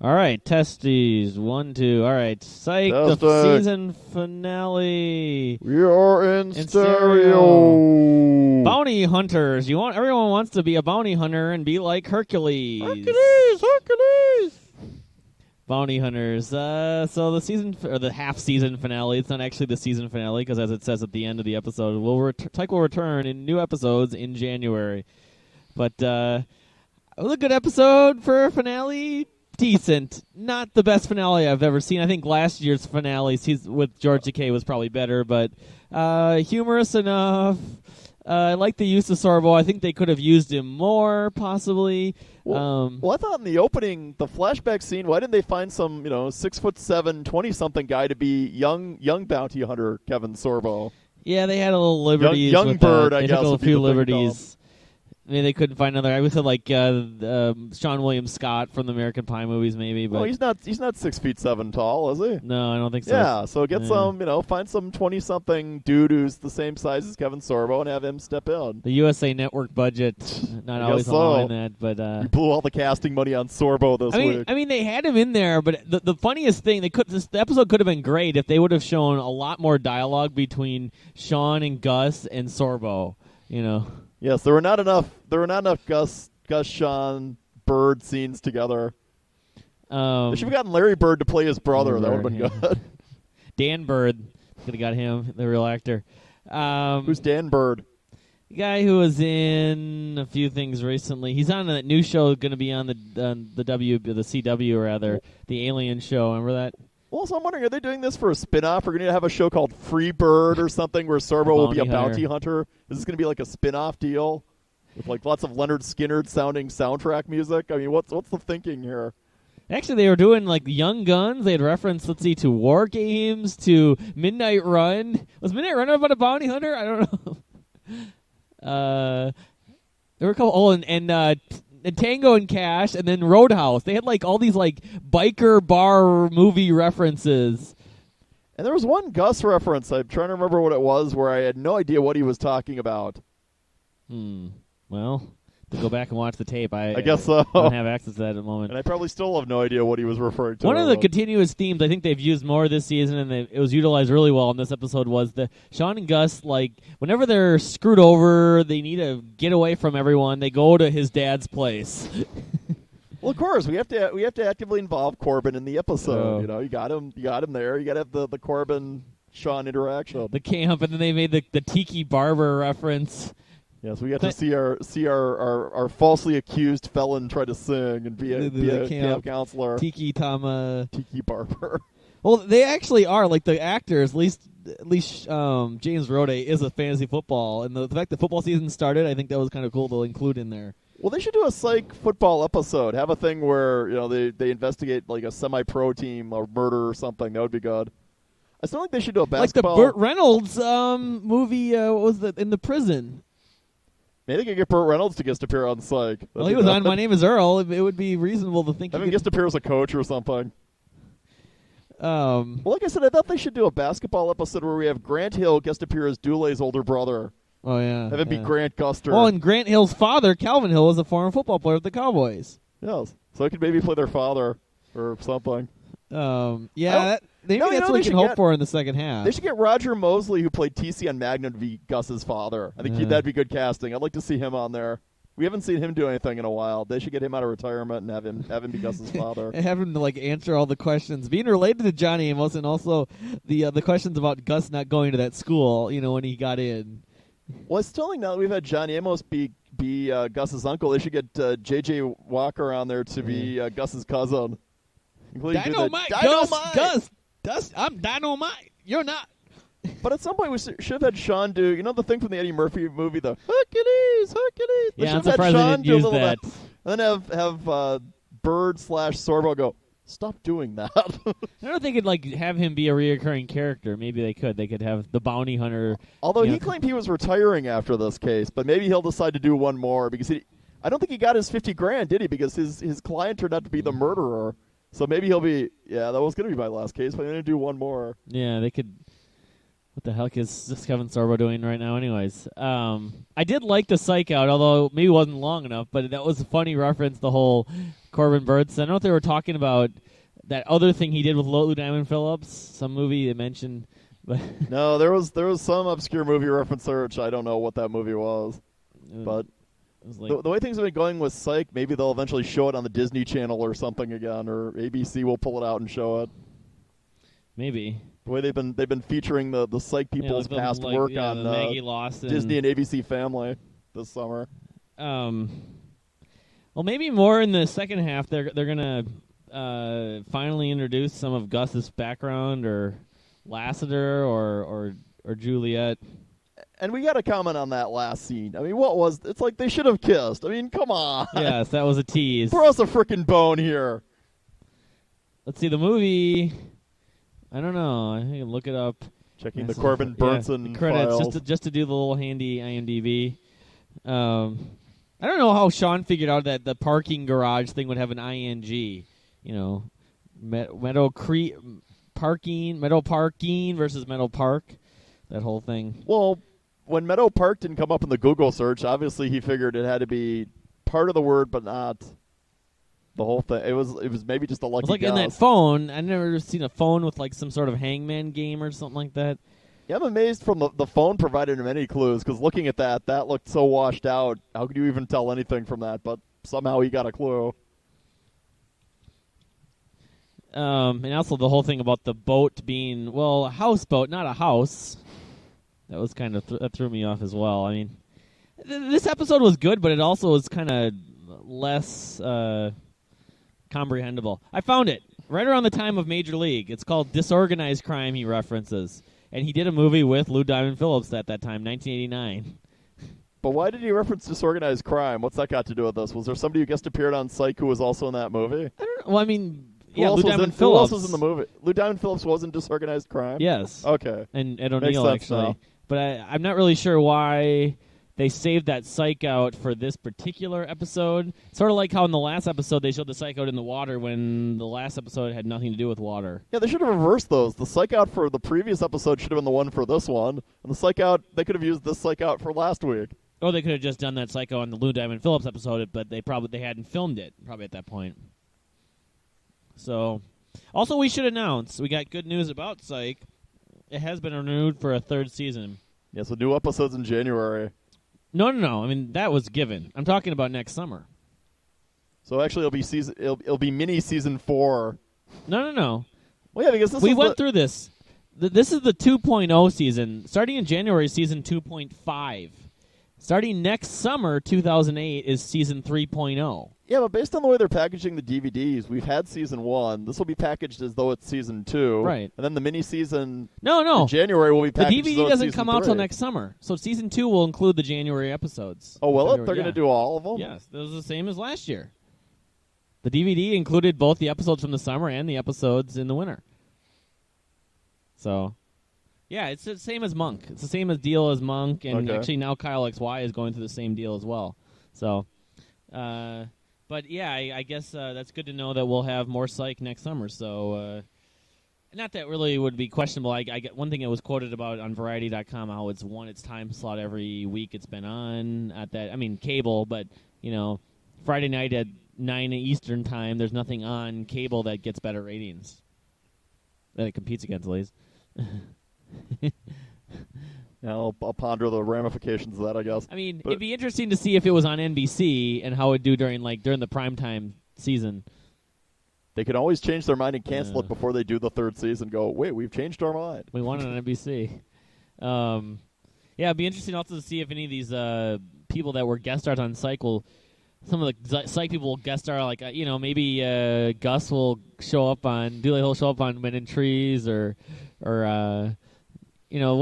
All right, testes. 1, 2. All right, psych. Testing. The season finale. We are in stereo. Bounty hunters. Everyone wants to be a bounty hunter and be like Hercules. Hercules. Bounty hunters. So the season or the half season finale. It's not actually the season finale because, as it says at the end of the episode, Tyke will return in new episodes in January. But it was a good episode for a finale. Decent. Not the best finale I've ever seen. I think last year's finale with George Takei was probably better, but humorous enough. I like the use of Sorbo. I think they could have used him more, possibly. Well, I thought in the opening, the flashback scene, why didn't they find some, 6'7", 20-something guy to be young bounty hunter Kevin Sorbo? Yeah, they had a little liberties. Young bird, that. I guess. They took a few liberties. Maybe they couldn't find another. I would say like Sean William Scott from the American Pie movies, maybe. But he's not 6'7" tall, is he? No, I don't think so. Yeah, so get some, find some 20-something dude who's the same size as Kevin Sorbo and have him step in. The USA Network budget, not always allowing that, but we blew all the casting money on Sorbo this week. I mean, they had him in there, but the funniest thing, the episode could have been great if they would have shown a lot more dialogue between Sean and Gus and Sorbo. Yes, there were not enough Gus, Sean, Bird scenes together. They should have gotten Larry Bird to play his brother. That would have been good. Dan Bird could have got him, the real actor. Who's Dan Bird? The guy who was in a few things recently. He's on that new show going to be on the CW rather, the Alien show. Remember that? Well, so I'm wondering, are they doing this for a spin-off? We're going to have a show called Free Bird or something where Sorbo will be a bounty hunter. Is this going to be like a spin-off deal with like lots of Leonard Skinner-sounding soundtrack music? I mean, what's the thinking here? Actually, they were doing like Young Guns. They had reference, to War Games, to Midnight Run. Was Midnight Run about a bounty hunter? I don't know. There were a couple. And Tango and Cash, and then Roadhouse. They had like all these like biker bar movie references. And there was one Gus reference. I'm trying to remember what it was, where I had no idea what he was talking about. Well, to go back and watch the tape, I guess so. Don't have access to that at the moment. And I probably still have no idea what he was referring to. One of the continuous themes I think they've used more this season, and it was utilized really well in this episode, was the Sean and Gus, like, whenever they're screwed over, they need to get away from everyone, they go to his dad's place. Well, of course, we have to actively involve Corbin in the episode. You got him there. You got to have the Corbin Sean interaction. The camp, and then they made the Tiki Barber reference. Yes, we got to see our falsely accused felon try to sing and be a camp counselor. Tiki Barber. Well, they actually are, like, the actors, at least James Rode is a fantasy football, and the fact that football season started, I think that was kind of cool to include in there. Well, they should do a psych football episode. Have a thing where they investigate like a semi-pro team or murder or something. That would be good. I still think they should do a basketball. Like the Burt Reynolds movie. What was that in the prison? Maybe they could get Burt Reynolds to guest appear on Psych. Well, he was on My Name is Earl. It would be reasonable to think. Have him guest appear as a coach or something. Well, like I said, I thought they should do a basketball episode where we have Grant Hill guest appear as Dule's older brother. Oh, yeah. Have it be Grant Guster. Well, and Grant Hill's father, Calvin Hill, is a former football player with the Cowboys. Yes. So I could maybe play their father or something. Maybe that's what we can hope for in the second half. They should get Roger Mosley, who played TC on Magnum, to be Gus's father. I think that'd be good casting. I'd like to see him on there. We haven't seen him do anything in a while. They should get him out of retirement and have him be Gus's father. And have him to answer all the questions, being related to Johnny Amos, and also the questions about Gus not going to that school. When he got in. Well, I still think now that we've had Johnny Amos be Gus's uncle, they should get J.J. Walker on there to be Gus's cousin. Dynamite, Gus, I'm Dynamite. You're not. But at some point we should have had Sean do, the thing from the Eddie Murphy movie, the Hercules. Yeah, I'm surprised they didn't use that. And then have Bird/Sorbo go, stop doing that. I don't think it'd have him be a reoccurring character. Maybe they could. They could have the bounty hunter. Although he claimed he was retiring after this case, but maybe he'll decide to do one more because I don't think he got his $50,000, did he? Because his client turned out to be the murderer. So maybe he'll be, that was going to be my last case, but I'm going to do one more. Yeah, they could. What the heck is this Kevin Sorbo doing right now anyways? I did like the Psych Out, although maybe it wasn't long enough, but that was a funny reference, the whole Corbin Burnson. I don't know if they were talking about that other thing he did with Lou Diamond Phillips, some movie they mentioned. But no, there was some obscure movie reference search. I don't know what that movie was. But the way things have been going with Psych, maybe they'll eventually show it on the Disney Channel or something again, or ABC will pull it out and show it. Maybe. The way they've been featuring the Psych people's past work on Maggie Lawson. Disney and ABC Family this summer. Well, maybe more in the second half. They're gonna finally introduce some of Gus's background, or Lassiter, or Juliet. And we got to comment on that last scene. I mean, it's like they should have kissed. I mean, come on. Yes, that was a tease. Throw us a frickin' bone here. Let's see the movie. I don't know. I can look it up. Checking the Corbin Burnson the credits, files. just to do the little handy IMDb. I don't know how Sean figured out that the parking garage thing would have an ing. You know, Meadow parking versus Meadow Park. That whole thing. Well, when Meadow Park didn't come up in the Google search, obviously he figured it had to be part of the word, but not the whole thing. It was maybe just a lucky guess. In that phone. I've never seen a phone with like some sort of hangman game or something like that. Yeah, I'm amazed from the phone provided him any clues, because looking at that looked so washed out. How could you even tell anything from that? But somehow he got a clue. And also the whole thing about the boat being, a houseboat, not a house. That was kind of that threw me off as well. I mean, this episode was good, but it also was kind of less comprehensible. I found it right around the time of Major League. It's called Disorganized Crime, he references. And he did a movie with Lou Diamond Phillips at that time, 1989. But why did he reference Disorganized Crime? What's that got to do with this? Was there somebody who guest appeared on Psych who was also in that movie? I don't know. Well, I mean, Lou Diamond Phillips. Who else was in the movie? Lou Diamond Phillips was in Disorganized Crime? Yes. Okay. And Ed O'Neill, actually. Now. But I'm not really sure why they saved that Psych Out for this particular episode. Sort of like how in the last episode they showed the Psych Out in the water when the last episode had nothing to do with water. Yeah, they should have reversed those. The Psych Out for the previous episode should have been the one for this one. And the Psych Out, they could have used this Psych Out for last week. Or they could have just done that Psych Out on the Lou Diamond Phillips episode, but they hadn't filmed it probably at that point. So, also we should announce, we got good news about Psych. It has been renewed for a third season. Yeah, so new episodes in January. No. I mean, that was given. I'm talking about next summer. So actually, it'll be mini season 4. No. Well, yeah, because we went through this. This is the 2.0 season. Starting in January, season 2.5. Starting next summer, 2008, is season 3.0. Yeah, but based on the way they're packaging the DVDs, we've had season 1. This will be packaged as though it's season 2. Right. And then the mini-season in January will be packaged the as though DVD it's doesn't come out till next summer. So season 2 will include the January episodes. Oh, will it? They're going to do all of them? Yes. It was the same as last year. The DVD included both the episodes from the summer and the episodes in the winter. So, yeah, it's the same as Monk. It's the same deal as Monk, and actually now Kyle XY is going through the same deal as well. So, but yeah, I guess that's good to know that we'll have more Psych next summer. So, not that really would be questionable. I get one thing that was quoted about on Variety.com how it's won its time slot every week it's been on at that. I mean, cable, but Friday night at 9 Eastern time, there's nothing on cable that gets better ratings that it competes against, at least. I'll ponder the ramifications of that, I guess. I mean, it'd be interesting to see if it was on NBC and how it would do during the primetime season. They could always change their mind and cancel it before they do the third season. Go, wait, we've changed our mind. We want it on NBC. Yeah, it'd be interesting also to see if any of these people that were guest stars on Psych some of the Psych people will guest star, like, maybe Gus will show up on, Dooley show up on Men in Trees, or what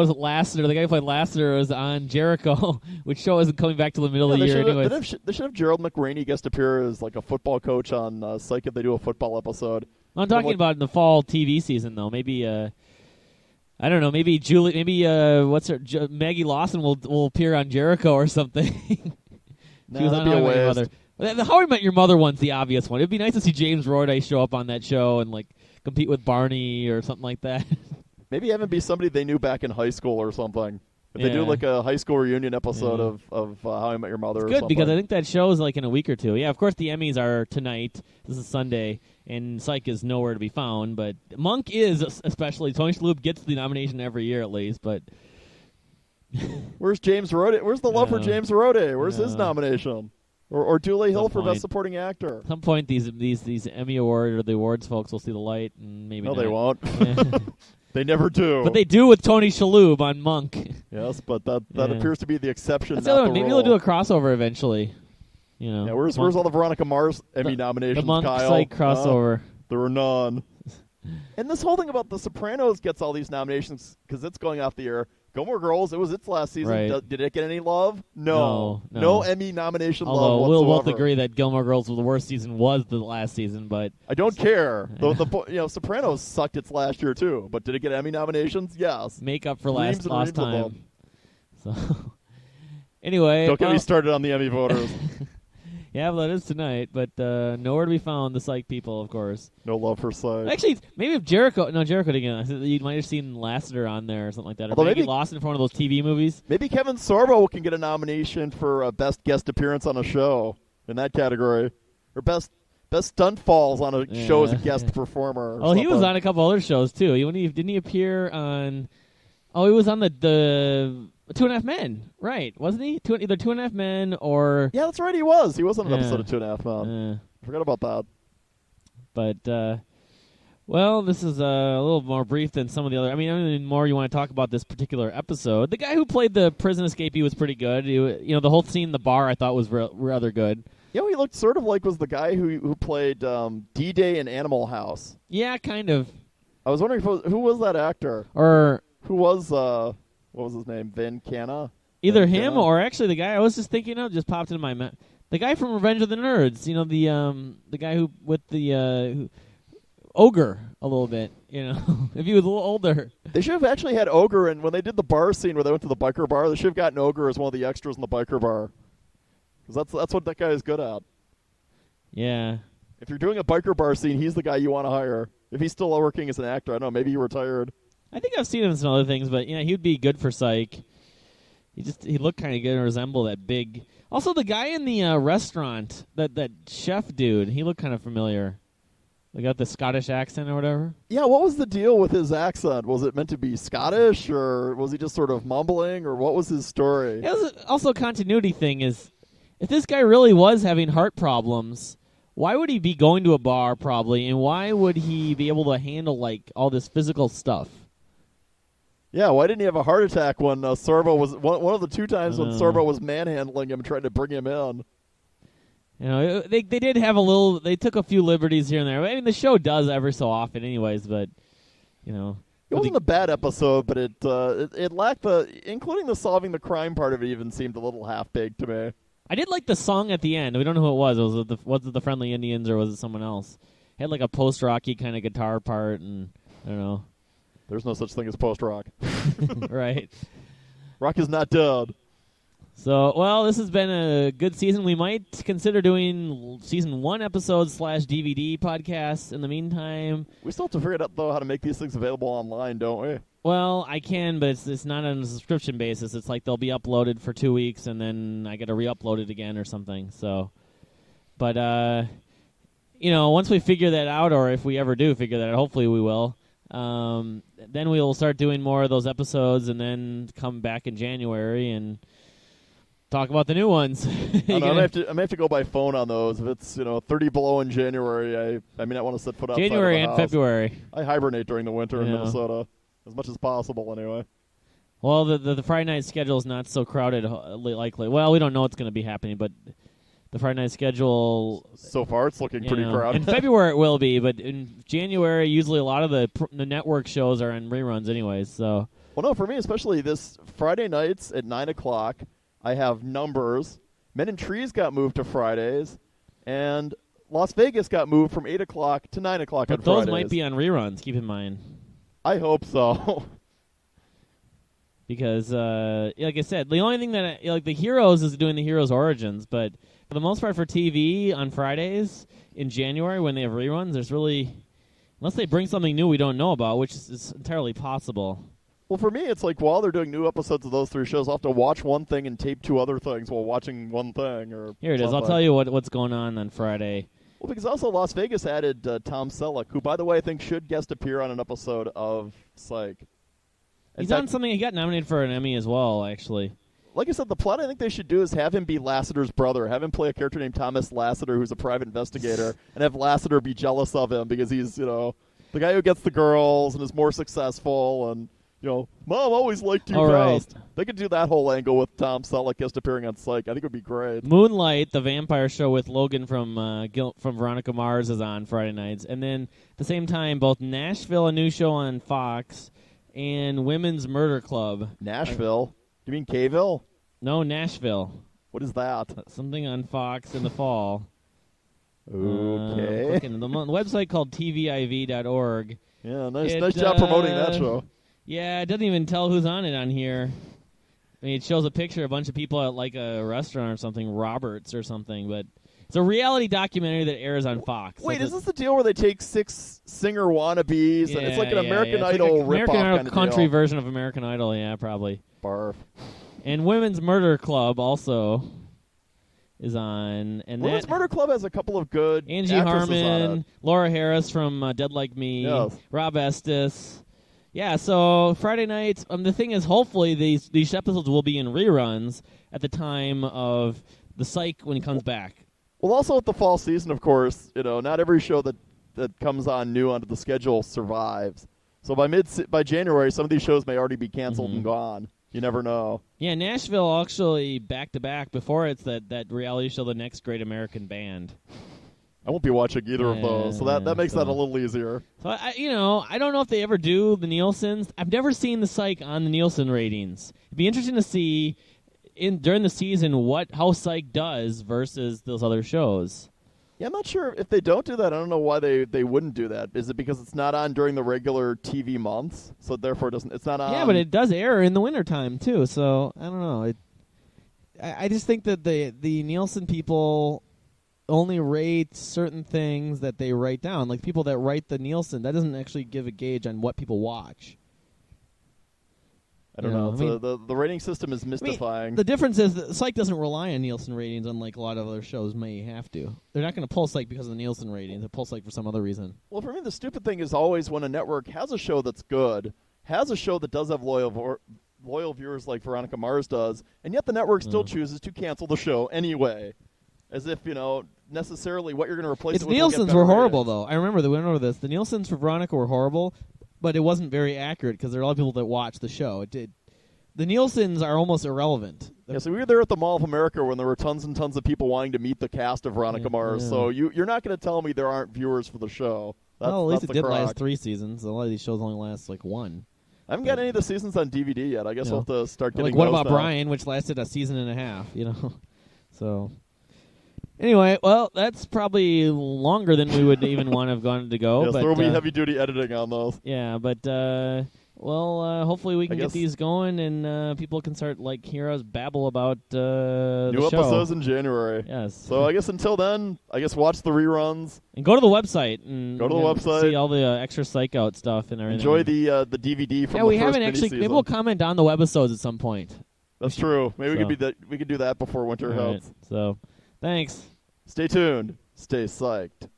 is it, Lassiter? The guy who played Lassiter was on Jericho, which show isn't coming back till the middle of the year anyway. They should have Gerald McRaney guest appear as like a football coach on Psych if they do a football episode. I'm talking about in the fall TV season, though. Maybe, I don't know, maybe Maggie Lawson will appear on Jericho or something. She was on How I Met Your Mother. The How I Met Your Mother one's the obvious one. It'd be nice to see James Roarday show up on that show and like compete with Barney or something like that. Maybe have him be somebody they knew back in high school or something. If they do Yeah. like a high school reunion episode of How I Met Your Mother or Good, something. because I think that show is like in a week or two. Yeah, of course the Emmys are tonight. This is Sunday, and Psych is nowhere to be found. But Monk is, especially. Tony Shalhoub gets the nomination every year at least, but... Where's James Rode? Where's the love for James Rode? Where's his nomination? Or Dooley Hill for Best Supporting Actor? At some point, these Emmy Award or the awards folks will see the light, and maybe No, not. they won't. They never do. But they do with Tony Shalhoub on Monk. Yes, but that appears to be the exception. That's not the the other one. Maybe rule. they'll do a crossover eventually. You know. Yeah, where's all the Veronica Mars Emmy nominations, The Monk Kyle? Psych crossover. There were none. And this whole thing about The Sopranos gets all these nominations because it's going off the air. Gilmore Girls, it was its last season. Right. Did it get any love? No. No. Emmy nomination Although love we'll whatsoever. both agree that Gilmore Girls, the worst season, was the last season, but... I don't care. Sopranos sucked its last year, too. But did it get Emmy nominations? Yes. Make up for Reams and lost reams of time. them. So, anyway... Don't get me started on the Emmy voters. Yeah, well, that is tonight, but nowhere to be found, the Psych people, of course. No love for Psych. Actually, maybe if Jericho... No, Jericho didn't. You might have seen Lassiter on there or something like that. Or Although maybe maybe- Lawson for one of those TV movies. Maybe Kevin Sorbo can get a nomination for Best Guest Appearance on a Show in that category. Or Best Stunt Falls on a show as a guest performer. Or Oh, he was something. on a couple other shows, too. Didn't he appear on... Oh, he was on the 2.5 Men, right? Wasn't he? Either 2.5 Men or... Yeah, that's right, he was. He was on an Yeah. episode of 2.5 Men. Forgot about that. But, well, this is a little more brief than some of the other... I mean, anything more you want to talk about this particular episode. The guy who played the prison escapee was pretty good. The whole scene in the bar I thought was rather good. You know, he looked sort of like was the guy who played D-Day in Animal House. Yeah, kind of. I was wondering who was that actor? Or... Who was, what was his name? Van Canna? Either Van him Canna? or actually the guy I was just thinking of just popped into my mind. The guy from Revenge of the Nerds. The guy who with the ogre a little bit. If he was a little older. They should have actually had Ogre, and when they did the bar scene where they went to the biker bar, they should have gotten Ogre as one of the extras in the biker bar. Because that's what that guy is good at. Yeah. If you're doing a biker bar scene, he's the guy you want to hire. If he's still working as an actor, I don't know, maybe he retired. I think I've seen him in some other things, but he would be good for Psych. He looked kind of good and resemble that big. Also, the guy in the restaurant, that chef dude, he looked kind of familiar. They got the Scottish accent or whatever. Yeah, what was the deal with his accent? Was it meant to be Scottish, or was he just sort of mumbling, or what was his story? It was also a continuity thing is, if this guy really was having heart problems, why would he be going to a bar probably, and why would he be able to handle like all this physical stuff? Yeah, why didn't he have a heart attack when Sorbo was one of the two times when Sorbo was manhandling him, trying to bring him in? They did have a little. They took a few liberties here and there. I mean, the show does every so often, anyways. But it wasn't a bad episode, but it lacked including the solving the crime part of it. Even seemed a little half baked to me. I did like the song at the end. We don't know who it was. Was it the Friendly Indians or was it someone else? It had like a post-rocky kind of guitar part, and I don't know. There's no such thing as post-rock. Right. Rock is not dead. So, well, this has been a good season. We might consider doing season 1 episodes / DVD podcasts in the meantime. We still have to figure out, though, how to make these things available online, don't we? Well, I can, but it's not on a subscription basis. It's like they'll be uploaded for 2 weeks, and then I got to re-upload it again or something. So, but, once we figure that out, or if we ever do figure that out, hopefully we will, then we will start doing more of those episodes and then come back in January and talk about the new ones. I may have to go by phone on those. If it's 30 below in January, I may not want to set foot outside January of the and house. February. I hibernate during the winter in Minnesota as much as possible, anyway. Well, the Friday night schedule is not so crowded, likely. Well, we don't know what's going to be happening, but the Friday night schedule... So far, it's looking pretty crowded. In February it will be, but in January, usually a lot of the network shows are in reruns anyways. So. Well, no, for me, especially this Friday nights at 9 o'clock, I have Numbers. Men and Trees got moved to Fridays, and Las Vegas got moved from 8 o'clock to 9 o'clock on But those Fridays. might be on reruns, keep in mind. I hope so. Because, like I said, the only thing that, the Heroes is doing the Heroes Origins, but for the most part for TV on Fridays in January when they have reruns, there's really Unless they bring something new we don't know about, which is entirely possible. Well, for me, it's like while they're doing new episodes of those 3 shows, I'll have to watch one thing and tape 2 other things while watching one thing. Or Here it is. I'll tell you what's going on Friday. Well, because also Las Vegas added Tom Selleck, who, by the way, I think should guest appear on an episode of Psych. He's on something. He got nominated for an Emmy as well, actually. Like I said, the plot I think they should do is have him be Lasseter's brother. Have him play a character named Thomas Lasseter, who's a private investigator, and have Lasseter be jealous of him because he's, the guy who gets the girls and is more successful and, Mom always liked you best. Right. They could do that whole angle with Tom Selleck guest appearing on Psych. I think it would be great. Moonlight, the vampire show with Logan from Veronica Mars, is on Friday nights. And then at the same time, both Nashville, a new show on Fox, and Women's Murder Club. Nashville? You mean K-ville? No, Nashville. What is that? Something on Fox in the fall. Okay. The website called tviv.org. Yeah, nice job promoting that show. Yeah, it doesn't even tell who's on it on here. I mean, it shows a picture of a bunch of people at like a restaurant or something, Roberts or something, but it's a reality documentary that airs on Fox. Wait, is this the deal where they take 6 singer wannabes and it's like an American Idol ripoff American Idol kind of country deal? version of American Idol, yeah, probably. Barf. And Women's Murder Club also is on. And Women's Murder Club has a couple of good Angie actresses on Harmon, it. Laura Harris from Dead Like Me, yes. Rob Estes. Yeah, so Friday nights, the thing is, hopefully these episodes will be in reruns at the time of the Psych when it comes back. Well, also with the fall season, of course, not every show that comes on new onto the schedule survives. So by January, some of these shows may already be canceled and gone. You never know. Yeah, Nashville actually back-to-back. Before it's that reality show, The Next Great American Band. I won't be watching either of those, so that makes that a little easier. So I don't know if they ever do the Nielsen's. I've never seen the Psych on the Nielsen ratings. It'd be interesting to see during the season how Psych does versus those other shows. Yeah, I'm not sure if they don't do that. I don't know why they wouldn't do that. Is it because it's not on during the regular TV months, so therefore it's not on? Yeah, but it does air in the wintertime too. So I don't know. I just think that the Nielsen people only rate certain things that they write down. Like people that write the Nielsen, that doesn't actually give a gauge on what people watch. I don't know. The rating system is mystifying. The difference is that Psych doesn't rely on Nielsen ratings, unlike a lot of other shows may have to. They're not going to pull Psych because of the Nielsen ratings. They pull Psych for some other reason. Well, for me, the stupid thing is always when a network has a show that's good, has a show that does have loyal viewers like Veronica Mars does, and yet the network still chooses to cancel the show anyway. As if, necessarily what you're going to replace it with. Nielsen's were horrible, though. I remember this. The Nielsen's for Veronica were horrible, but it wasn't very accurate because there are a lot of people that watch the show. The Nielsen's are almost irrelevant. Yeah, so we were there at the Mall of America when there were tons and tons of people wanting to meet the cast of Veronica Mars. Yeah. So you're not going to tell me there aren't viewers for the show. At least it did last 3 seasons. A lot of these shows only last like 1. I haven't got any of the seasons on DVD yet. I guess we'll have to start getting What those About now. Brian, which lasted a season and a half, So... Anyway, well, that's probably longer than we would even want to have gone to go. Yes, but, there will be heavy-duty editing on those. Yeah, but, hopefully we can get these going and people can start, hear us babble about the new show. episodes in January. Yes. So I guess until then, watch the reruns. And go to the website. And go to the website. See all the extra Psych Out stuff and everything. Enjoy the DVD from the we first haven't actually. mini-season. Maybe we'll comment on the webisodes at some point. That's true. Maybe we could do that before winter hits. So, thanks. Stay tuned. Stay psyched.